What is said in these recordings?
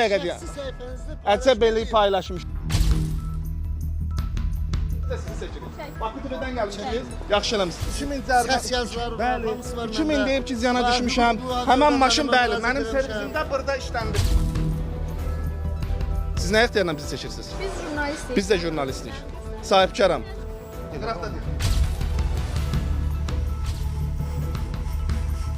dəqiqə deyəm. Şəxsi səhifənizdə Əcəb belə paylaşmış. Sizi seçirik. Bakı TV-dən gəlmişsiniz. Yaxşı eləmisiniz. 2000 cərimə. Səs yazıları var, Bəli. hamısı var 2000 məndə. deyib ki, ziyana Bəli, düşmüşəm. bu adamdan Həmən maşın mən bəli, razı mənim deyilmişəm. servisimdə burada işləndir. Siz nə ixtiyarla bizi seçirsiniz? Biz jurnalistik. Biz də jurnalistik. Sahibkaram. Etrafda deyil.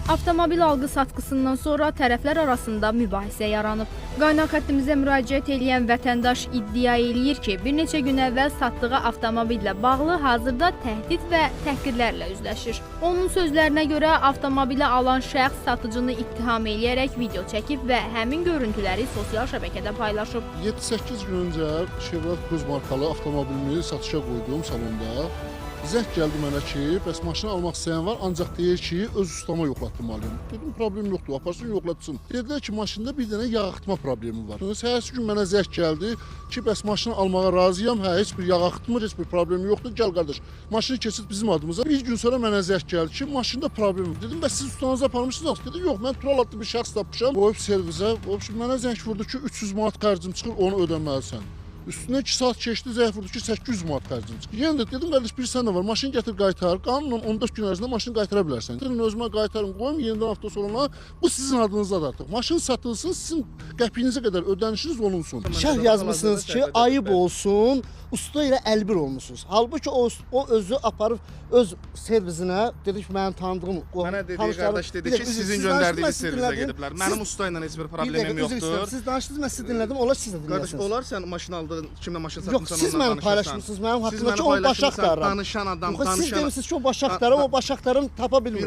Avtomobil alqı-satqısından sonra tərəflər arasında mübahisə yaranıb. Qaynaq xəttimizə müraciət edən vətəndaş iddia eləyir ki, bir neçə gün əvvəl satdığı avtomobillə bağlı hazırda təhdid və təhqirlərlə üzləşir. Onun sözlərinə görə avtomobili alan şəxs satıcını ittiham eləyərək video çəkib və həmin görüntüləri sosial şəbəkədə paylaşıb. 7-8 gün öncə Chevrolet Cruze markalı avtomobilimi satışa qoyduğum salonda zəng gəldi mənə ki, bəs maşını almaq istəyən var, ancaq deyir ki, öz ustama yoxlatdırmalıyım. Dedim, problem yoxdur, aparsın, yoxlatsın. Dedilər ki, maşında bir dənə yağ axıtma problemi var. Səhərsi gün mənə zəng gəldi ki, bəs maşını almağa razıyam, hə, heç bir yağ axıtmır, heç bir problemi yoxdur, gəl qardaş, maşını keçid bizim adımıza. Bir gün sonra mənə zəng gəldi ki, maşında problem var. Dedim, bəs siz ustanıza aparmışsınız? Dedi, yox, mən Tural adlı bir şəxs tapmışam, qoyub servisə. Mənə zəng vurdu ki, 300 manat xərcim çıxır, onu ödəməlisən. Üstüne 2 saat keçdi, zəng vurdu ki, 800 manat xərcim çıxır. Yenə də dedim, qardaş, bir sən də var, maşını gətir qaytar, qanunla 14 gün ərzində maşını qaytara bilərsən. Dedim, özümə qaytarım, qoyum, yenidən avtosalona, bu sizin adınızdadır artıq. Maşın satılsın, sizin qəpiyinizə qədər ödənişiniz olunsun. Şərh yazmışsınız ki, ayıb olsun, usta ilə əlbir olmusunuz. Halbuki o özü aparıb öz servisinə, dedi ki, mənim tanıdığım Mənə dediyi qardaş dedi ki, sizin göndərdiyiniz servisə gediblər. Mənim usta ilə heç bir problemim yoxdur. Siz danışdınız, mən sizi dinlədim, olar siz də Qardaş, dinləsiniz. olar sən maşını aldın, kimlə maşın Yox, satmısan, siz onunla mənim paylaşmışsınız, mənim Siz haqqımda məni ki, o baş paylaşmısan, axtarıram. danışan adam, Yox, siz danışan. demişsiniz ki, o baş axtarım, o baş axtarım tapa bilmirəm.